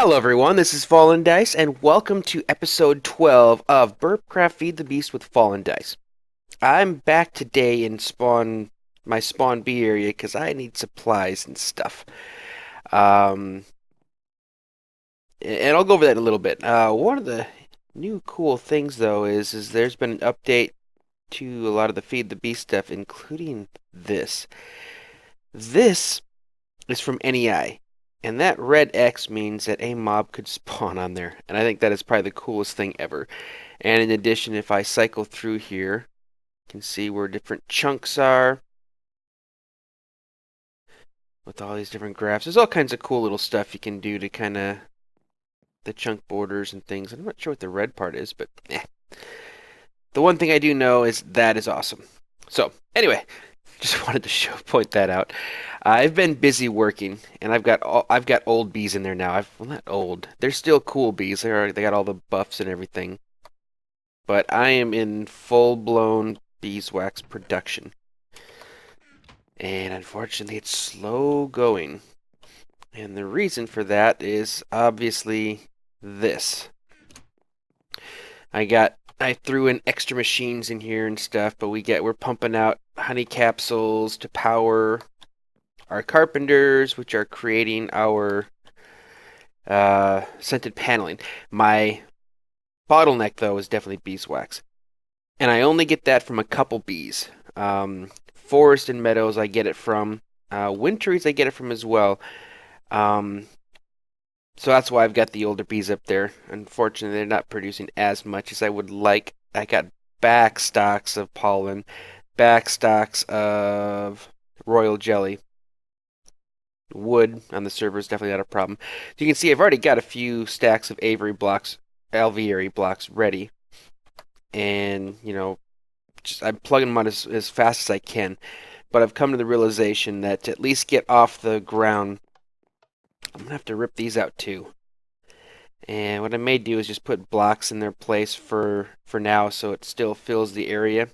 Hello everyone, this is FallenDice, and welcome to episode 12 of Burpcraft Feed the Beast with FallenDice. I'm back today in my spawn bee area because I need supplies and stuff. Um, and I'll go over that in a little bit. One of the new cool things though is there's been an update to a lot of the Feed the Beast stuff, including this. This is from NEI. And that red X means that a mob could spawn on there. And I think that is probably the coolest thing ever. And in addition, if I cycle through here, you can see where different chunks are with all these different graphs. There's all kinds of cool little stuff you can do to kind of the chunk borders and things. I'm not sure what the red part is, but eh. The one thing I do know is that is awesome. So, anyway, just wanted to point that out. I've been busy working, and I've got old bees in there now. Well, not old. They're still cool bees. They got all the buffs and everything. But I am in full-blown beeswax production. And unfortunately, it's slow going. And the reason for that is obviously this. I threw in extra machines in here and stuff, but we're pumping out honey capsules to power our carpenters, which are creating our scented paneling. My bottleneck, though, is definitely beeswax. And I only get that from a couple bees. Forest and meadows, I get it from. Winteries, I get it from as well. So that's why I've got the older bees up there. Unfortunately, they're not producing as much as I would like. I got back stocks of pollen, back stocks of royal jelly. Wood on the server is definitely not a problem. You can see I've already got a few stacks of Alviary blocks ready. And, I'm plugging them out as fast as I can. But I've come to the realization that to at least get off the ground, I'm going to have to rip these out too. And what I may do is just put blocks in their place for now so it still fills the area.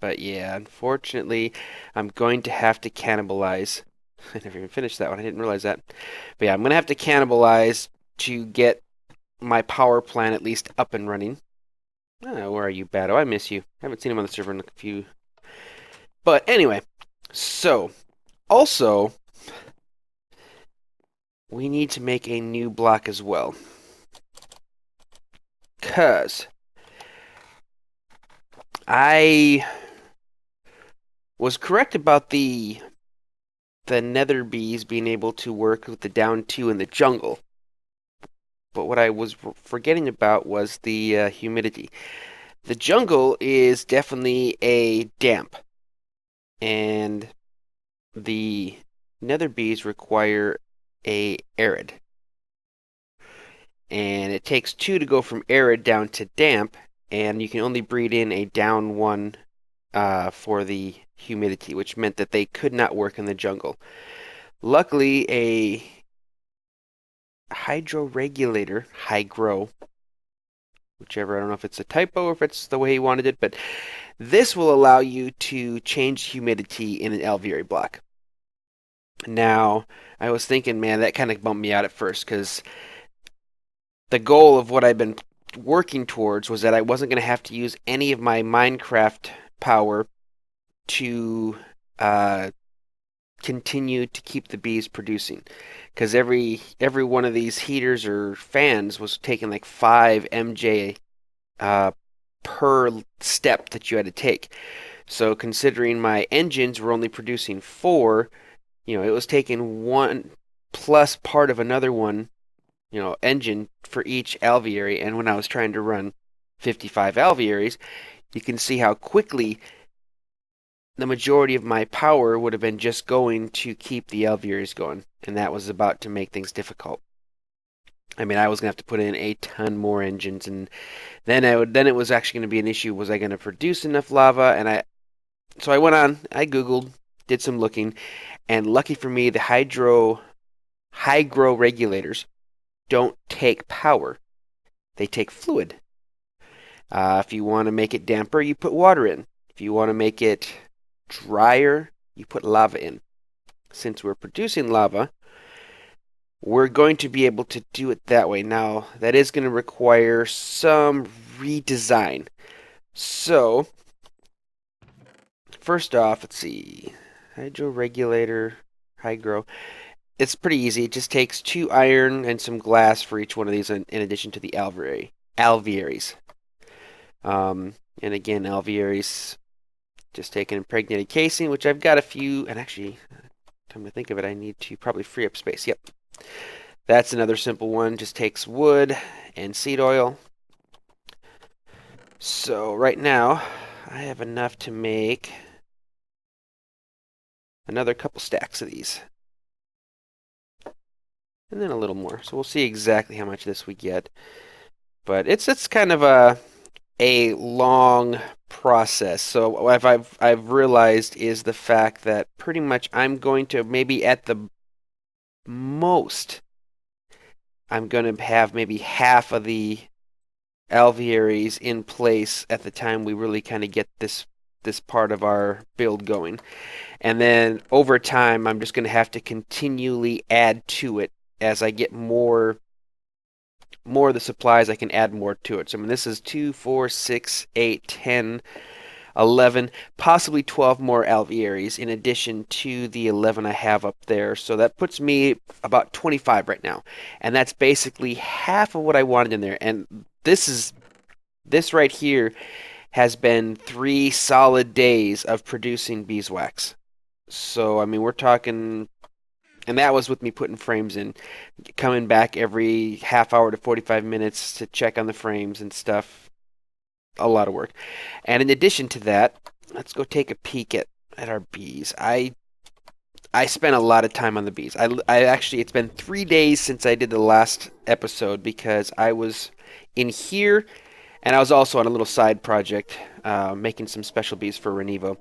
But yeah, unfortunately, I'm going to have to cannibalize. I never even finished that one. I didn't realize that. But yeah, I'm going to have to cannibalize to get my power plant at least up and running. Where are you, Bado? I miss you. I haven't seen him on the server in a few. But anyway, so also we need to make a new block as well. Because I was correct about the nether bees being able to work with the down 2 in the jungle. But what I was forgetting about was the humidity. The jungle is definitely a damp. And the nether bees require a arid. And it takes 2 to go from arid down to damp, and you can only breed in a down 1 for the humidity, which meant that they could not work in the jungle. Luckily, a Hygroregulator, whichever, I don't know if it's a typo or if it's the way he wanted it, but this will allow you to change humidity in an alveary block. Now, I was thinking, man, that kind of bumped me out at first, because the goal of what I've been working towards was that I wasn't going to have to use any of my Minecraft power to continue to keep the bees producing, because every one of these heaters or fans was taking like 5 MJ per step that you had to take. So considering my engines were only producing 4, it was taking 1 plus part of another one, engine for each alveary. And when I was trying to run 55 alvearies, you can see how quickly the majority of my power would have been just going to keep the alvearies going, and that was about to make things difficult. I mean, I was gonna have to put in a ton more engines, and then it was actually gonna be an issue. Was I gonna produce enough lava? So I went on, I Googled, did some looking, and lucky for me, the hygroregulators don't take power; they take fluid. If you want to make it damper, you put water in. If you want to make it drier, you put lava in. Since we're producing lava, we're going to be able to do it that way. Now, that is going to require some redesign. So, first off, let's see. Hygroregulator, Hygro. It's pretty easy. It just takes 2 iron and some glass for each one of these in addition to the Alviaries. And again, Alviaries, just take an impregnated casing, which I've got a few, and actually, come to think of it, I need to probably free up space. Yep. That's another simple one. Just takes wood and seed oil. So right now, I have enough to make another couple stacks of these. And then a little more. So we'll see exactly how much of this we get. But it's kind of a long process. So what I've realized is the fact that pretty much I'm going to maybe at the most I'm going to have maybe half of the Alviaries in place at the time we really kind of get this part of our build going. And then over time I'm just going to have to continually add to it as I get more of the supplies. I can add more to it. So I mean, this is 2, 4, 6, 8, 10, 11, possibly 12 more Alviaries in addition to the 11 I have up there. So that puts me about 25 right now. And that's basically half of what I wanted in there. And this right here has been 3 solid days of producing beeswax. So I mean, we're talking, and that was with me putting frames in, coming back every half hour to 45 minutes to check on the frames and stuff. A lot of work. And in addition to that, let's go take a peek at our bees. I spent a lot of time on the bees. I actually, it's been 3 days since I did the last episode because I was in here and I was also on a little side project making some special bees for RenEvo.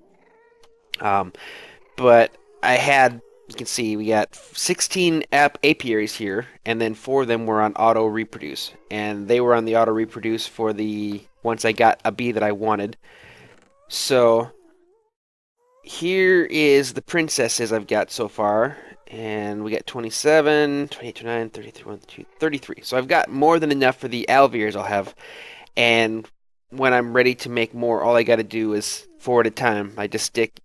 But I had, you can see, we got 16 apiaries here, and then 4 of them were on auto reproduce. And they were on the auto reproduce for once I got a bee that I wanted. So here is the princesses I've got so far. And we got 27, 28, 29, 33, 1, 2, 33. So I've got more than enough for the Alviaries I'll have. And when I'm ready to make more, all I got to do is 4 at a time. I just stick,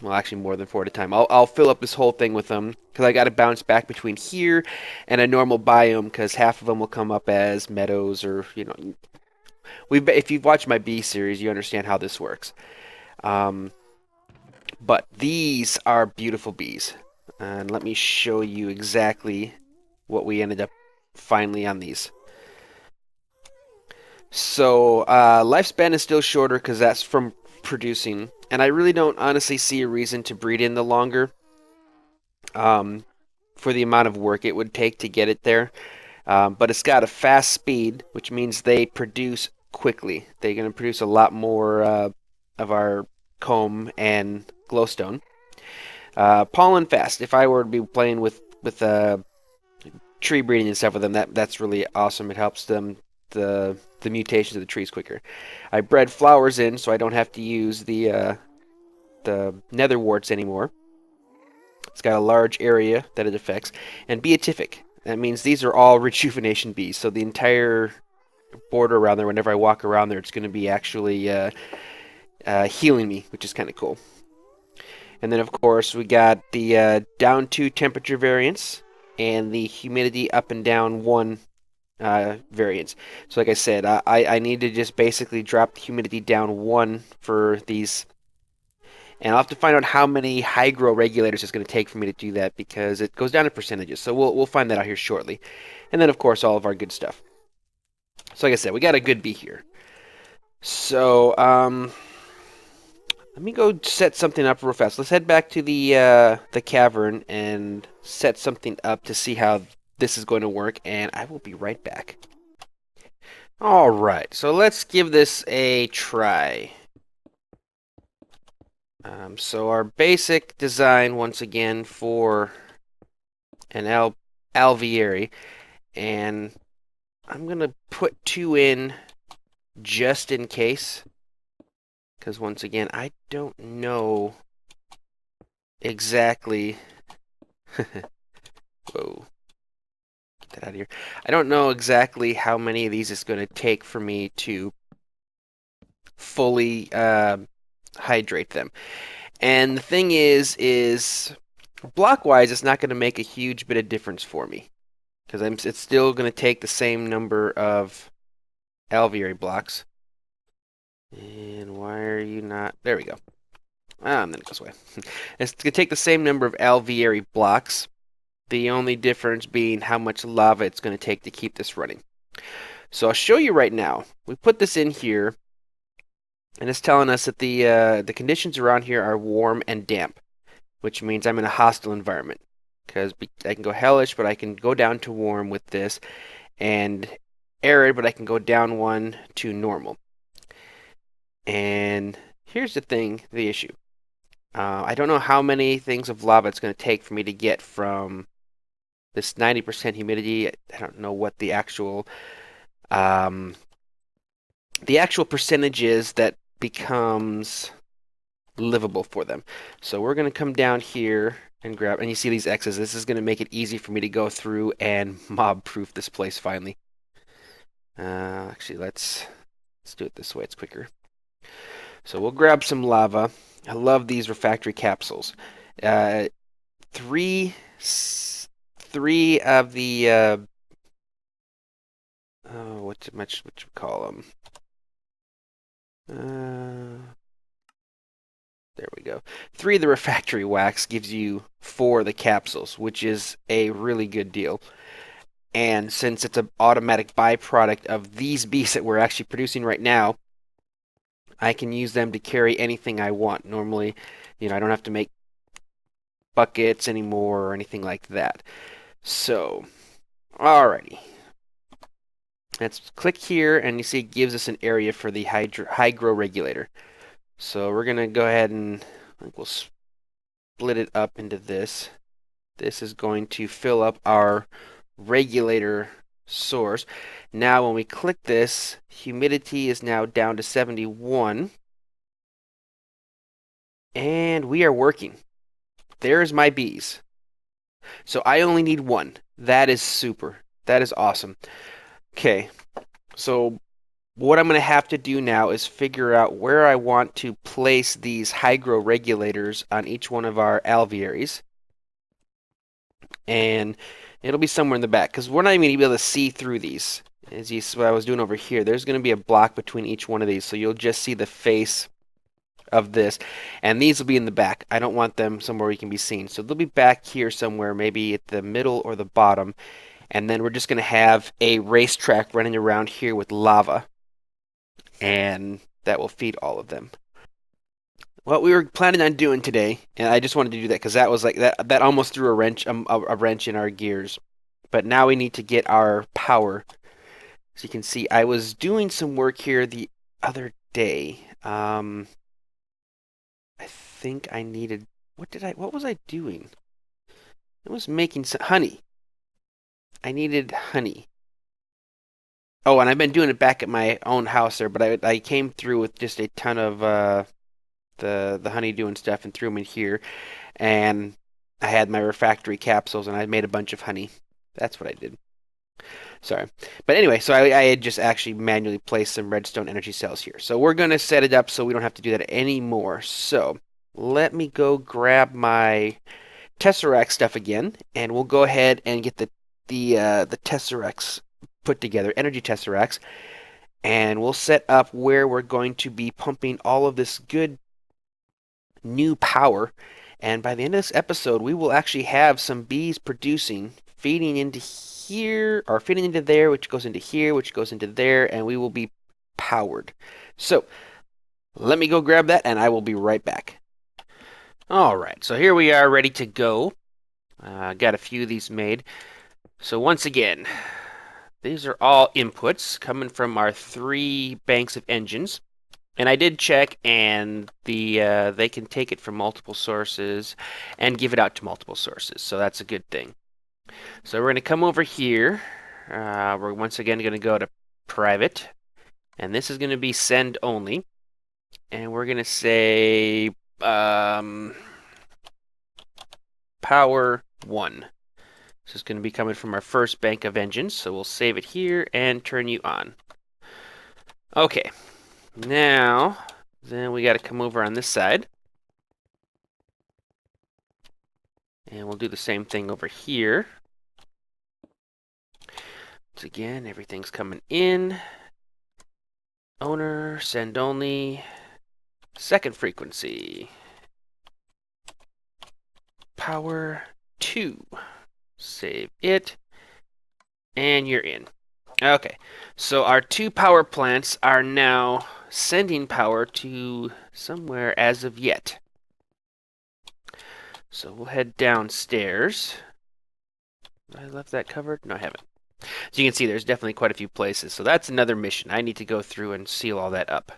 well, actually more than 4 at a time. I'll fill up this whole thing with them because I got to bounce back between here and a normal biome because half of them will come up as meadows or, if you've watched my bee series, you understand how this works. But these are beautiful bees. And let me show you exactly what we ended up finally on these. So lifespan is still shorter because that's from producing, and I really don't honestly see a reason to breed in the longer for the amount of work it would take to get it there. But it's got a fast speed, which means they produce quickly. They're going to produce a lot more of our comb and glowstone. Pollen fast. If I were to be playing with tree breeding and stuff with them, that's really awesome. It helps them the mutations of the trees quicker. I bred flowers in so I don't have to use the nether warts anymore. It's got a large area that it affects. And beatific. That means these are all rejuvenation bees. So the entire border around there, whenever I walk around there, it's going to be actually healing me, which is kind of cool. And then, of course, we got the down 2 temperature variance and the humidity up and down 1 variance. So like I said, I need to just basically drop the humidity down 1 for these. And I'll have to find out how many hygroregulators it's going to take for me to do that because it goes down in percentages. So we'll find that out here shortly. And then, of course, all of our good stuff. So like I said, we got a good bee here. So let me go set something up real fast. Let's head back to the cavern and set something up to see how this is going to work, and I will be right back. Alright, so let's give this a try. So our basic design, once again, for an alviary, and I'm going to put 2 in just in case, because once again, I don't know exactly... Whoa. that out of here. I don't know exactly how many of these it's going to take for me to fully hydrate them. And the thing is block-wise, it's not going to make a huge bit of difference for me because it's still going to take the same number of alveary blocks. And why are you not? There we go. And then it goes away. It's going to take the same number of alveary blocks. The only difference being how much lava it's going to take to keep this running. So I'll show you right now. We put this in here, and it's telling us that the conditions around here are warm and damp, which means I'm in a hostile environment. Because I can go hellish, but I can go down to warm with this, and arid, but I can go down one to normal. And here's the issue. I don't know how many things of lava it's going to take for me to get from this 90% humidity. I don't know what the actual percentage is that becomes livable for them. So we're going to come down here and grab, and you see these X's. This is going to make it easy for me to go through and mob-proof this place finally. Actually, let's do it this way. It's quicker. So we'll grab some lava. I love these refractory capsules. Three of the what you call them? There we go. 3 of the refractory wax gives you 4 of the capsules, which is a really good deal. And since it's an automatic byproduct of these beasts that we're actually producing right now, I can use them to carry anything I want. Normally, I don't have to make buckets anymore or anything like that. So, alrighty. Let's click here, and you see it gives us an area for the Hygroregulator. So we're going to go ahead and we'll split it up into this. This is going to fill up our regulator source. Now when we click this, humidity is now down to 71. And we are working. There's my bees. So I only need 1. That is super. That is awesome. Okay, so what I'm going to have to do now is figure out where I want to place these hygroregulators on each one of our alviaries. And it'll be somewhere in the back, because we're not even going to be able to see through these. As you see what I was doing over here, there's going to be a block between each one of these, so you'll just see the face of this. And these will be in the back. I don't want them somewhere you can be seen. So they'll be back here somewhere, maybe at the middle or the bottom. And then we're just going to have a racetrack running around here with lava. And that will feed all of them. What we were planning on doing today, and I just wanted to do that because that was like that almost threw a wrench in our gears. But now we need to get our power. As you can see, I was doing some work here the other day. I think I needed, what was I doing? I was making some honey. I needed honey. Oh, and I've been doing it back at my own house there, but I came through with just a ton of the honeydew and stuff and threw them in here, and I had my refractory capsules and I made a bunch of honey. That's what I did. Sorry. But anyway, so I had just actually manually placed some redstone energy cells here. So we're going to set it up so we don't have to do that anymore. So let me go grab my Tesseract stuff again, and we'll go ahead and get the Tesseracts put together, energy Tesseracts, and we'll set up where we're going to be pumping all of this good new power. And by the end of this episode, we will actually have some bees producing, feeding into here, or feeding into there, which goes into here, which goes into there, and we will be powered. So let me go grab that, and I will be right back. All right, so here we are ready to go. Got a few of these made. So once again, these are all inputs coming from our 3 banks of engines. And I did check, and they can take it from multiple sources and give it out to multiple sources. So that's a good thing. So we're going to come over here. We're once again going to go to private. And this is going to be send only. And we're going to say power 1. This is going to be coming from our first bank of engines, so we'll save it here and turn you on. Okay, now then we got to come over on this side. And we'll do the same thing over here. So again, everything's coming in. Owner, send only. Second frequency. Power 2. Save it. And you're in. Okay, so our 2 power plants are now sending power to somewhere as of yet. So we'll head downstairs. I left that covered? No, I haven't. So you can see there's definitely quite a few places. So that's another mission. I need to go through and seal all that up.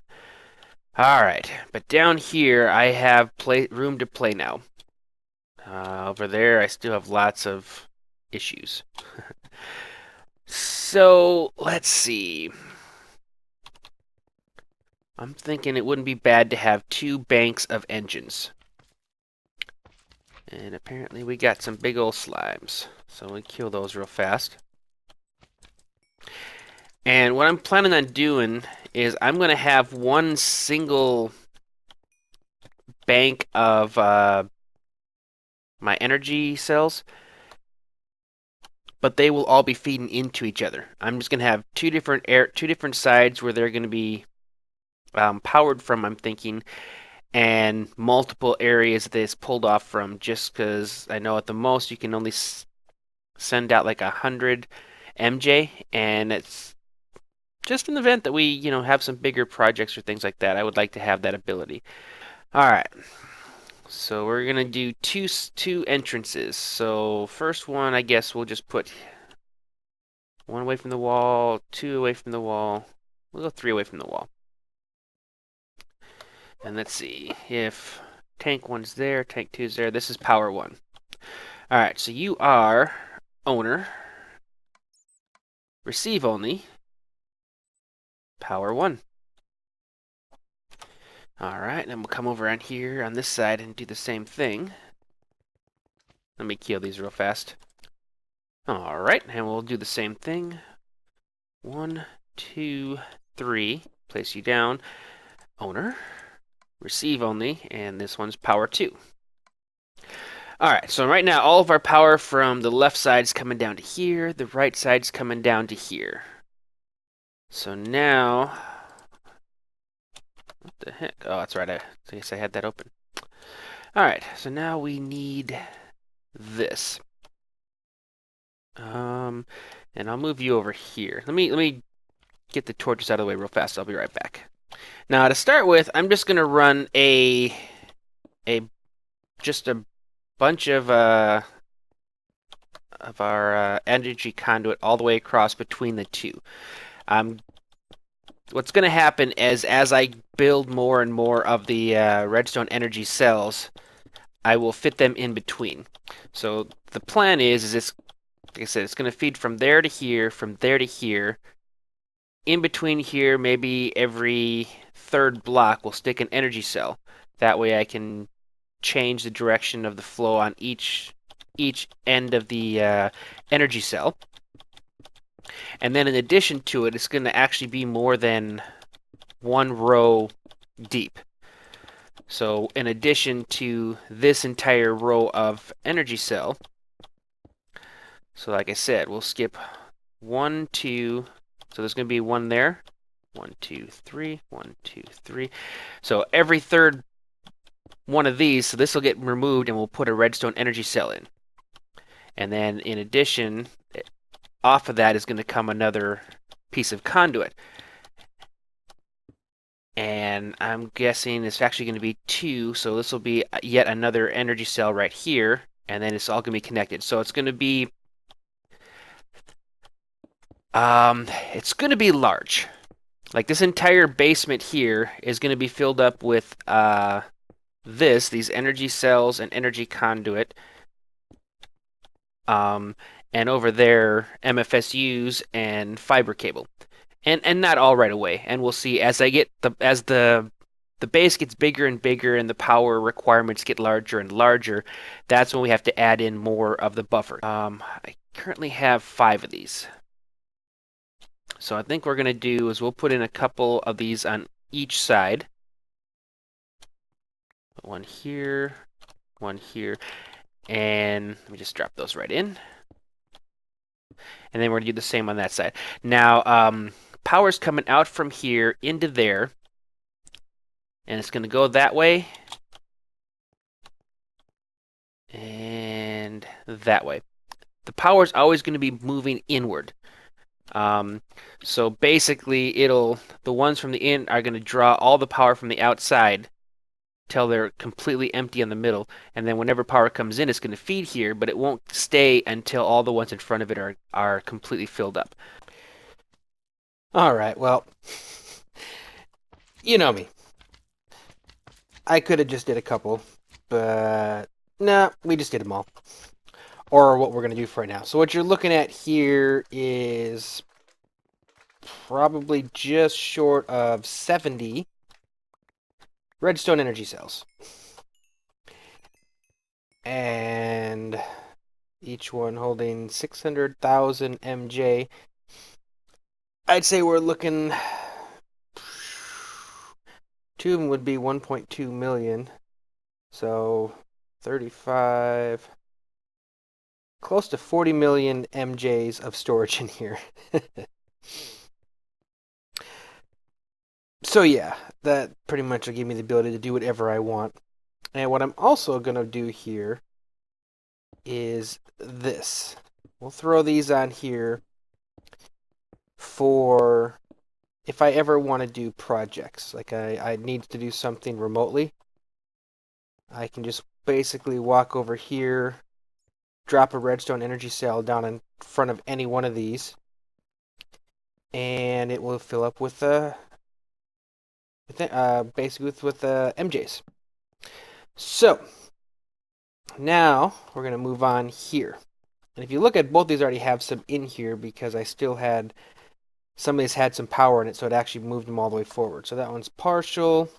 All right, but down here I have room to play now. Over there I still have lots of issues. So let's see. I'm thinking it wouldn't be bad to have 2 banks of engines. And apparently we got some big old slimes. So we kill those real fast. And what I'm planning on doing is I'm going to have one single bank of my energy cells, but they will all be feeding into each other. I'm just going to have two different sides where they're going to be powered from, I'm thinking, and multiple areas that it's pulled off from, just because I know at the most you can only send out like 100 MJ, and it's just in the event that we, have some bigger projects or things like that, I would like to have that ability. All right. So we're gonna do two entrances. So first one, I guess we'll just put 1 away from the wall, 2 away from the wall. We'll go 3 away from the wall. And let's see if tank 1's there, tank 2's there. This is power 1. All right. So you are owner. Receive only. Power 1. All right, then we'll come over on here on this side and do the same thing. Let me kill these real fast. All right, and we'll do the same thing. 1, 2, 3. Place you down. Owner. Receive only, and this one's power 2. All right, so right now all of our power from the left side's coming down to here. The right side's coming down to here. So now, what the heck? Oh, that's right. I guess I had that open. All right, so now we need this. And I'll move you over here. Let me get the torches out of the way real fast. I'll be right back. Now to start with, I'm just gonna run just a bunch of our energy conduit all the way across between the two. What's gonna happen is as I build more and more of the redstone energy cells, I will fit them in between. So the plan is it's, like I said, it's going to feed from there to here, from there to here. In between here, maybe every third block, we'll stick an energy cell. That way I can change the direction of the flow on each end of the energy cell. And then in addition to it, it's going to actually be more than 1 row deep. So in addition to this entire row of energy cell, so like I said, we'll skip 1, 2, so there's going to be 1 there, 1, 2, 3, 1, 2, 3. So every third one of these, so this will get removed and we'll put a redstone energy cell in. And then in addition, off of that is going to come another piece of conduit. And I'm guessing it's actually going to be 2, so this will be yet another energy cell right here, and then it's all going to be connected. So it's going to be large. Like this entire basement here is going to be filled up with these energy cells and energy conduit. And over there, MFSUs and fiber cable. And not all right away. And we'll see as the base gets bigger and bigger and the power requirements get larger and larger, that's when we have to add in more of the buffer. I currently have 5 of these. So I think what we're going to do is we'll put in a couple of these on each side. One here, and let me just drop those right in. And then we're going to do the same on that side. Now, power's coming out from here into there, and it's going to go that way and that way. The power is always going to be moving inward. So basically, the ones from the in are going to draw all the power from the outside till they're completely empty in the middle, and then whenever power comes in, it's going to feed here, but it won't stay until all the ones in front of it are completely filled up. All right, well, you know me. I could have just did a couple, but nah, we just did them all. Or what we're going to do for right now. So what you're looking at here is probably just short of 70 redstone energy cells. And each one holding 600,000 MJ. I'd say we're looking... 2 of them would be 1.2 million. So 35... Close to 40 million MJs of storage in here. So yeah, that pretty much will give me the ability to do whatever I want. And what I'm also going to do here is this. We'll throw these on here for if I ever want to do projects. Like I need to do something remotely. I can just basically walk over here, drop a redstone energy cell down in front of any one of these, and it will fill up with basically with MJs. So now we're going to move on here. And if you look at both these, I already have some in here because I still had some of these had some power in it, so it actually moved them all the way forward. So that one's partial.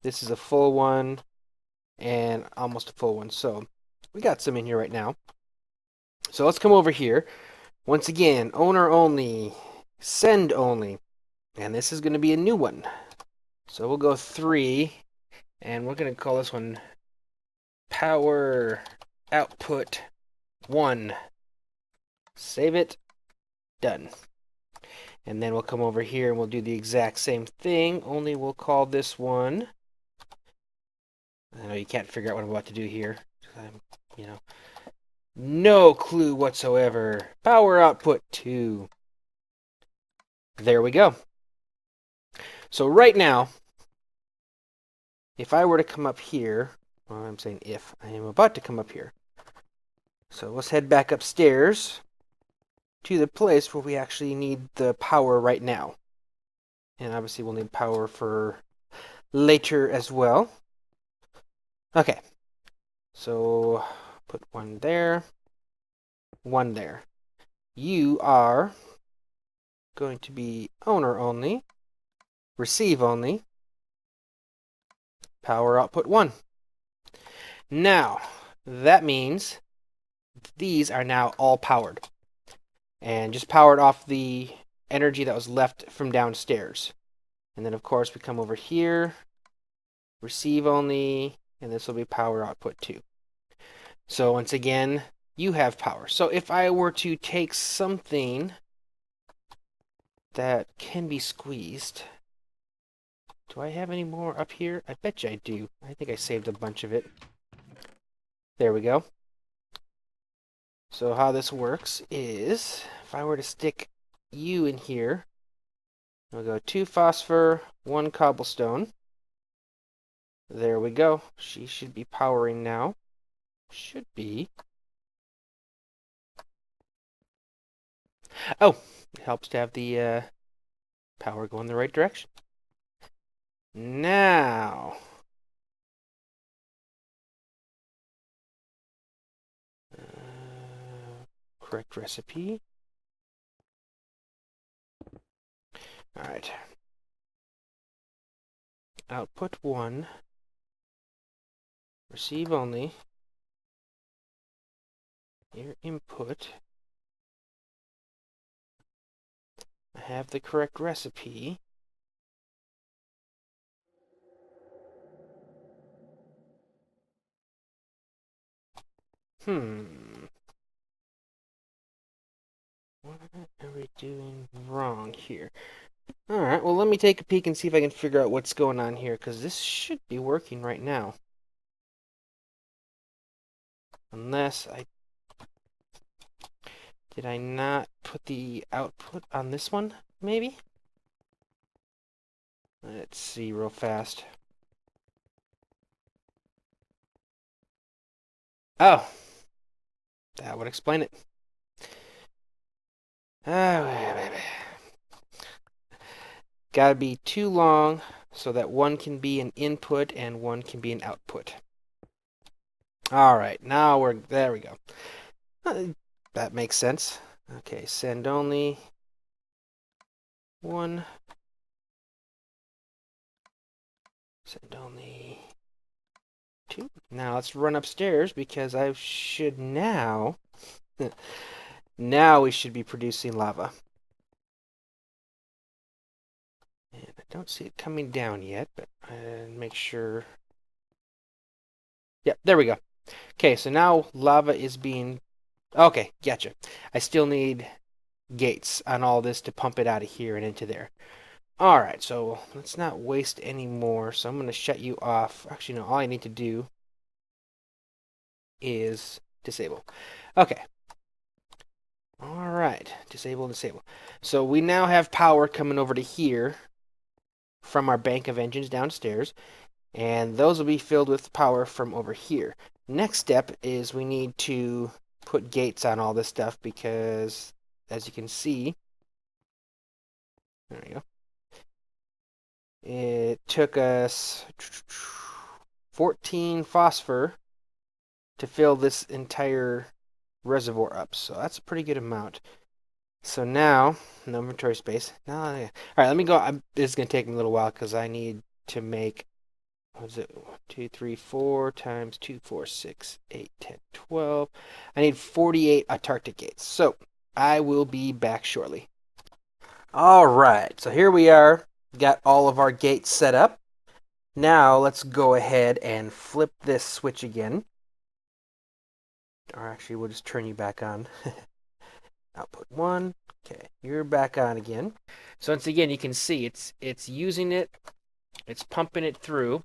This is a full one, and almost a full one. So we got some in here right now. So let's come over here. Once again, owner only, send only, and this is going to be a new one. So we'll go 3, and we're going to call this one power output 1. Save it. Done. And then we'll come over here and we'll do the exact same thing, only we'll call this one... I know you can't figure out what I'm about to do here. No clue whatsoever. Power output 2. There we go. So right now, if I were to come up here, well, I'm saying if, I am about to come up here. So let's head back upstairs to the place where we actually need the power right now. And obviously we'll need power for later as well. Okay, so put 1 there, 1 there. You are going to be owner only, receive only, power output 1. Now, that means these are now all powered. And just powered off the energy that was left from downstairs. And then, of course, we come over here, receive only, and this will be power output 2. So once again, you have power. So if I were to take something that can be squeezed, do I have any more up here? I bet you I do. I think I saved a bunch of it. There we go. So how this works is, if I were to stick you in here, I'll go 2 phosphor, 1 cobblestone. There we go. She should be powering now. Should be. Oh, it helps to have the power go in the right direction. Now, correct recipe. All right. Output 1. Receive only. Your input I have the correct recipe. What are we doing wrong here? Alright, well, let me take a peek and see if I can figure out what's going on here, because this should be working right now. Unless I... Did I not put the output on this one, maybe? Let's see real fast. Oh! That would explain it. Oh, gotta be too long so that one can be an input and one can be an output. Alright, now we're... There we go. That makes sense. Okay, send only one. Send only two. Now let's run upstairs because I should now... Now we should be producing lava. And I don't see it coming down yet, but make sure... Yep, there we go. Okay, so now lava is being... Okay, gotcha. I still need gates on all this to pump it out of here and into there. Alright, so let's not waste any more. So I'm going to shut you off. Actually, no, all I need to do is disable. Okay. Alright, disable, disable. So we now have power coming over to here from our bank of engines downstairs, and those will be filled with power from over here. Next step is we need to put gates on all this stuff because, as you can see, there we go. It took us 14 phosphor to fill this entire reservoir up, so that's a pretty good amount. So now, no inventory space. Now, all right, let me go. This is going to take me a little while because I need to make, what was it, 2, 3, 4 times 2, 4, 6, 8, 10, 12. I need 48 Antarctic gates. So I will be back shortly. All right, so here we are. Got all of our gates set up. Now let's go ahead and flip this switch again. Or actually, we'll just turn you back on. Output 1. Okay, you're back on again. So once again, you can see it's using it. It's pumping it through.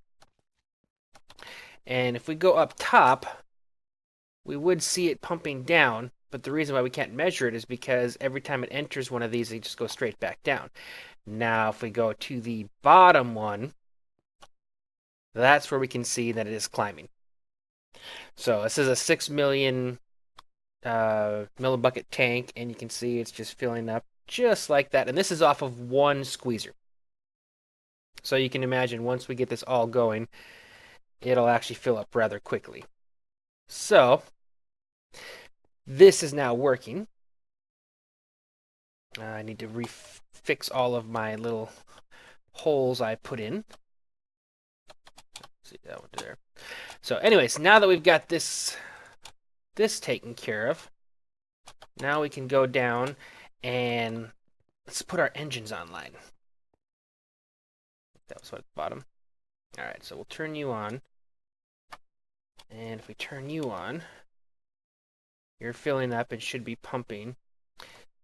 And if we go up top, we would see it pumping down. But the reason why we can't measure it is because every time it enters one of these, it just goes straight back down. Now, if we go to the bottom one, that's where we can see that it is climbing. So this is a 6 million millibucket tank, and you can see it's just filling up just like that. And this is off of one squeezer. So you can imagine once we get this all going, it'll actually fill up rather quickly. So this is now working. I need to fix all of my little holes I put in. See that one there. So anyways, now that we've got this taken care of, now we can go down and let's put our engines online. That was what at the bottom. All right, so we'll turn you on. And if we turn you on, you're filling up and should be pumping.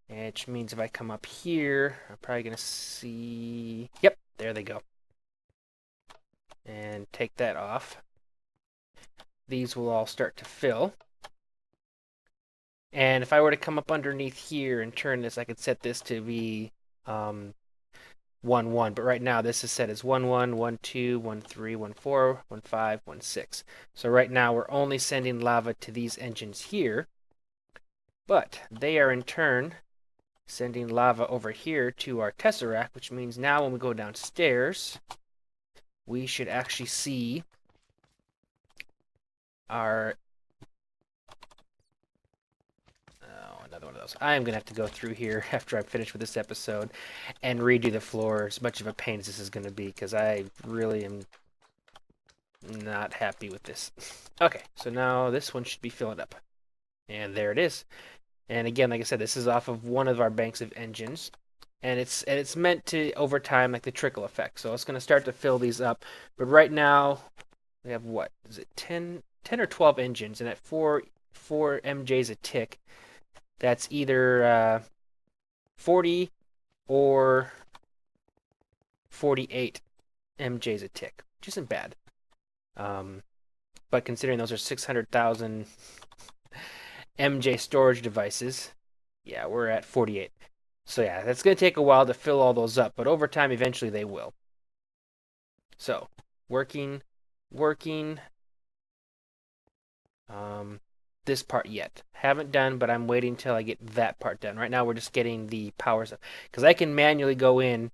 Which means if I come up here, I'm probably going to see... Yep, there they go. And take that off. These will all start to fill. And if I were to come up underneath here and turn this, I could set this to be 1, 1. But right now, this is set as 1, 1, 1, 2, 1, 3, 1, 4, 1, 5, 1, 6. So right now, we're only sending lava to these engines here. But they are in turn sending lava over here to our tesseract, which means now when we go downstairs, we should actually see our... Oh, another one of those. I am going to have to go through here after I'm finished with this episode and redo the floor, as much of a pain as this is going to be, because I really am not happy with this. Okay, so now this one should be filling up. And there it is. And again, like I said, this is off of one of our banks of engines. and it's meant to over time, like the trickle effect. So it's going to start to fill these up. But right now we have, what is it, 10 or 12 engines, and at 4 MJs a tick, that's either 40 or 48 MJs a tick, which isn't bad. But considering those are 600,000 MJ storage devices, yeah, we're at 48. So yeah, that's going to take a while to fill all those up, but over time, eventually they will. So, working. This part yet. Haven't done, but I'm waiting till I get that part done. Right now, we're just getting the power stuff. Because I can manually go in,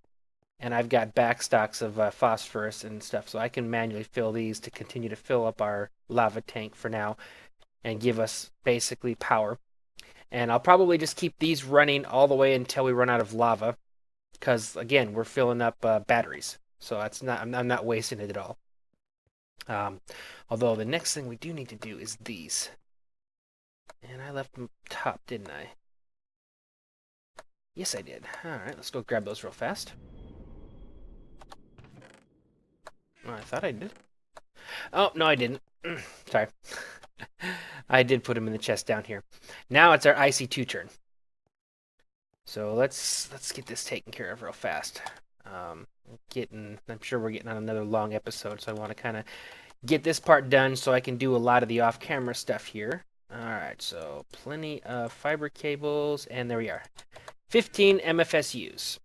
and I've got backstocks of phosphorus and stuff, so I can manually fill these to continue to fill up our lava tank for now and give us basically power. And I'll probably just keep these running all the way until we run out of lava, because again, we're filling up batteries, so that's not I'm not wasting it at all. Although the next thing we do need to do is these, and I left them top, didn't I? Yes, I did. All right, let's go grab those real fast. Oh, I thought I did. Oh no, I didn't. Sorry. I did put them in the chest down here. Now it's our IC2 turn. So let's get this taken care of real fast. I'm sure we're getting on another long episode, so I want to kind of get this part done so I can do a lot of the off-camera stuff here. Alright, so plenty of fiber cables, and there we are. 15 MFSUs.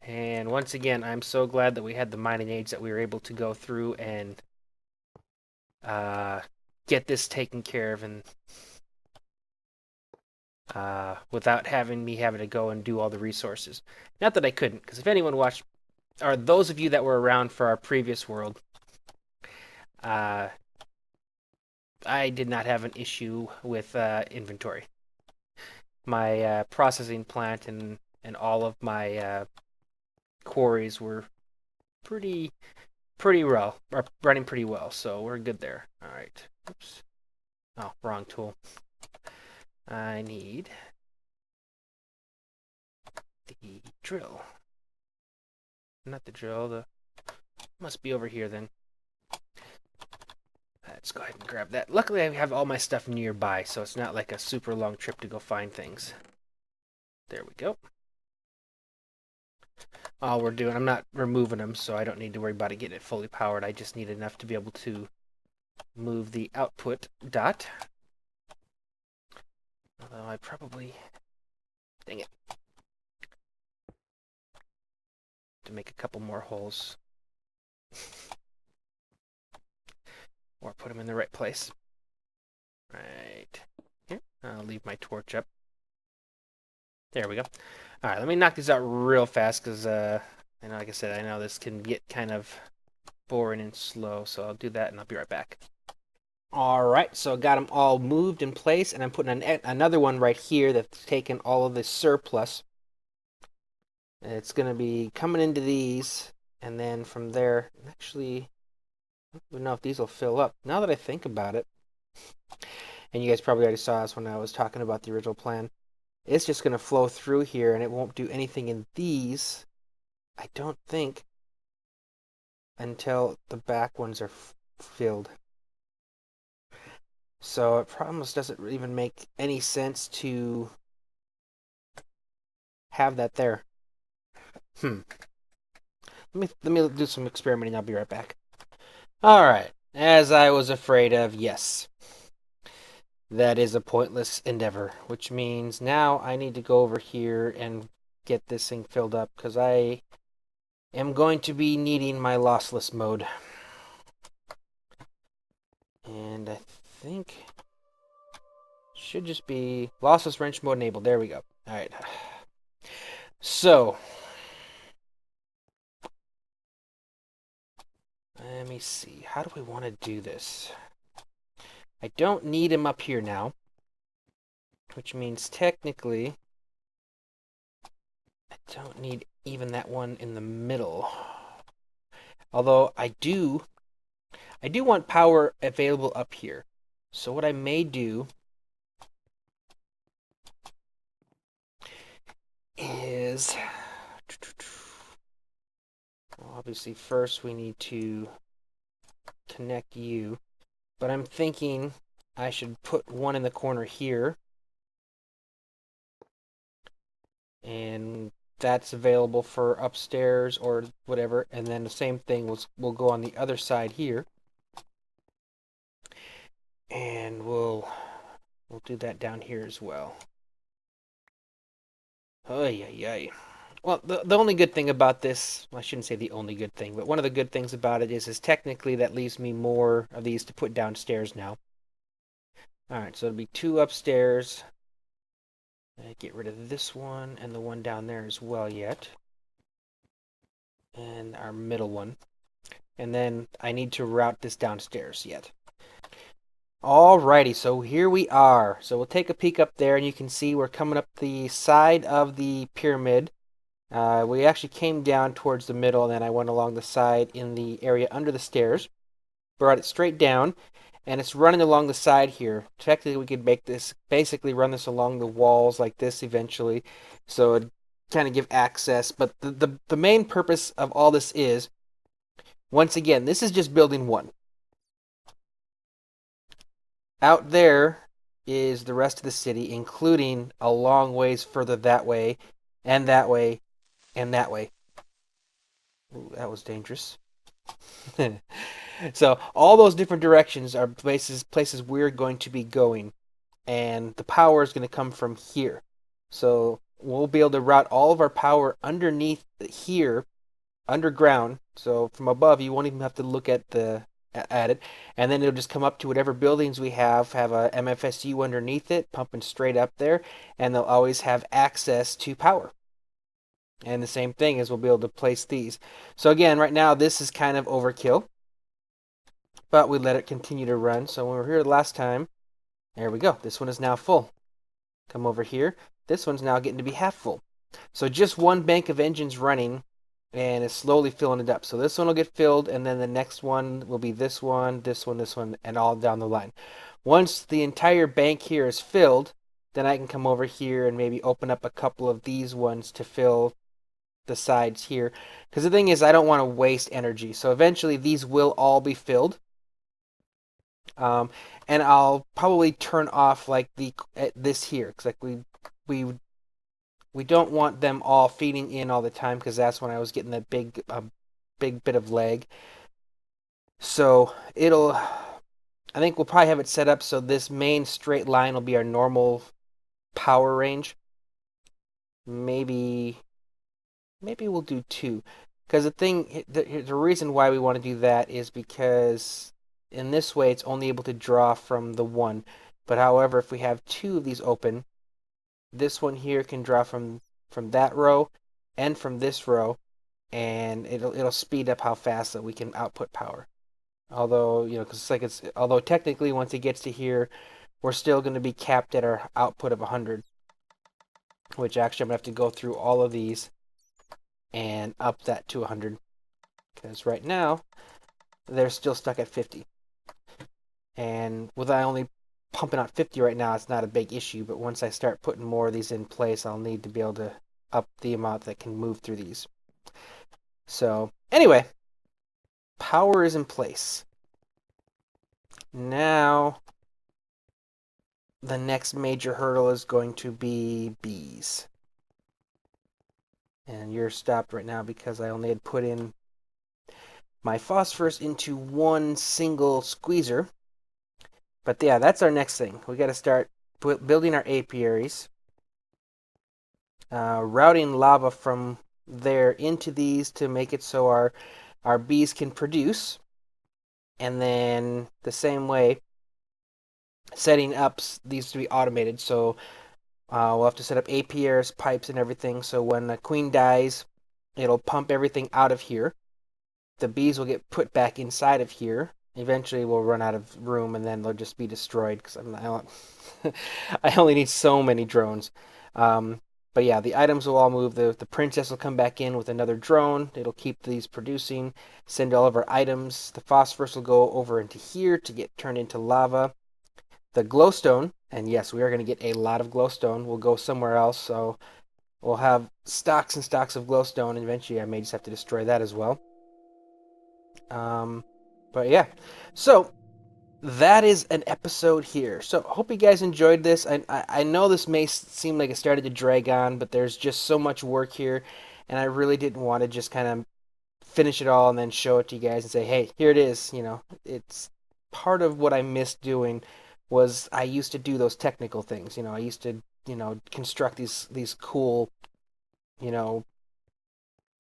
And once again, I'm so glad that we had the mining age that we were able to go through and get this taken care of, and without having to go and do all the resources. Not that I couldn't, because if anyone watched, or those of you that were around for our previous world, I did not have an issue with inventory. My processing plant and all of my quarries were pretty well, or running pretty well, so we're good there. All right. Oops. Oh, wrong tool. I need the drill. Not the drill, the must be over here then. Let's go ahead and grab that. Luckily, I have all my stuff nearby, so it's not like a super long trip to go find things. There we go. All we're doing, I'm not removing them, so I don't need to worry about it getting it fully powered. I just need enough to be able to move the output dot. Although I probably... Dang it. To make a couple more holes. Or put them in the right place. Right here. I'll leave my torch up. There we go. Alright, let me knock these out real fast, because, like I said, I know this can get kind of boring and slow, so I'll do that and I'll be right back. Alright, so I got them all moved in place, and I'm putting another one right here that's taken all of this surplus. It's going to be coming into these, and then from there, actually, I don't even know if these will fill up. Now that I think about it, and you guys probably already saw this when I was talking about the original plan, it's just going to flow through here, and it won't do anything in these, I don't think, until the back ones are filled. So it almost doesn't even make any sense to have that there. Let me do some experimenting. I'll be right back. Alright, as I was afraid of, yes. That is a pointless endeavor, which means now I need to go over here and get this thing filled up, because I am going to be needing my lossless mode. And I think should just be lossless wrench mode enabled. There we go. Alright. So let me see. How do we want to do this? I don't need him up here now, which means technically I don't need even that one in the middle. Although I do want power available up here. So what I may do is obviously first we need to connect you. But I'm thinking I should put one in the corner here. And that's available for upstairs or whatever. And then the same thing will go on the other side here. And we'll do that down here as well. Ay, ay, ay. Well, the only good thing about this, well, I shouldn't say the only good thing, but one of the good things about it is technically that leaves me more of these to put downstairs now. Alright, so it'll be 2 upstairs. Get rid of this one and the one down there as well yet. And our middle one. And then I need to route this downstairs yet. Alrighty, so here we are. So we'll take a peek up there and you can see we're coming up the side of the pyramid. We actually came down towards the middle and then I went along the side in the area under the stairs. Brought it straight down and it's running along the side here. Technically we could make this, basically run this along the walls like this eventually. So it kind of give access. But the main purpose of all this is, once again, this is just building one. Out there is the rest of the city, including a long ways further that way, and that way, and that way. Ooh, that was dangerous. So all those different directions are places we're going to be going, and the power is going to come from here. So we'll be able to route all of our power underneath here, underground. So from above, you won't even have to look at it, and then it'll just come up to whatever buildings we have a MFSU underneath it, pumping straight up there, and they'll always have access to power. And the same thing is we'll be able to place these. So again, right now this is kind of overkill, but we let it continue to run. So when we were here last time, there we go. This one is now full. Come over here. This one's now getting to be half full. So just one bank of engines running, and it's slowly filling it up. So this one will get filled, and then the next one will be this one, this one, this one, and all down the line. Once the entire bank here is filled, then I can come over here and maybe open up a couple of these ones to fill the sides here. Because the thing is, I don't want to waste energy. So eventually these will all be filled. And I'll probably turn off like this here, because like we don't want them all feeding in all the time, because that's when I was getting that big bit of lag. So I think we'll probably have it set up so this main straight line will be our normal power range. Maybe we'll do 2, because the reason why we want to do that is because in this way it's only able to draw from the one. But however, if we have 2 of these open, this one here can draw from that row and from this row, and it'll speed up how fast that we can output power. Although, because although technically once it gets to here, we're still going to be capped at our output of 100, which actually I'm going to have to go through all of these and up that to 100, because right now they're still stuck at 50. And with I only pumping out 50 right now, it's not a big issue, but once I start putting more of these in place, I'll need to be able to up the amount that can move through these. So anyway, power is in place. Now the next major hurdle is going to be bees. And you're stopped right now because I only had put in my phosphorus into one single squeezer. But yeah, that's our next thing. We got to start building our apiaries, routing lava from there into these to make it so our bees can produce. And then the same way, setting up these to be automated. So we'll have to set up apiaries, pipes, and everything. So when the queen dies, it'll pump everything out of here. The bees will get put back inside of here. Eventually, we'll run out of room, and then they'll just be destroyed because I only need so many drones. But yeah, the items will all move. The princess will come back in with another drone. It'll keep these producing, send all of our items. The phosphorus will go over into here to get turned into lava. The glowstone, and yes, we are going to get a lot of glowstone, will go somewhere else. So we'll have stocks and stocks of glowstone, and eventually I may just have to destroy that as well. But yeah, so that is an episode here. So hope you guys enjoyed this. I know this may seem like it started to drag on, but there's just so much work here, and I really didn't want to just kind of finish it all and then show it to you guys and say, hey, here it is. It's part of what I missed doing was I used to do those technical things. I used to construct these cool you know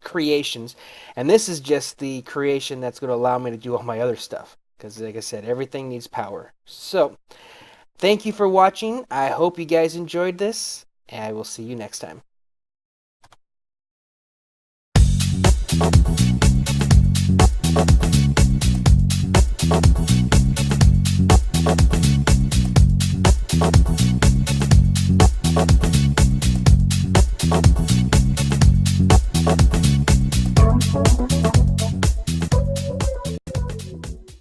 creations, and this is just the creation that's going to allow me to do all my other stuff. Because, like I said, everything needs power. So, thank you for watching. I hope you guys enjoyed this, and I will see you next time.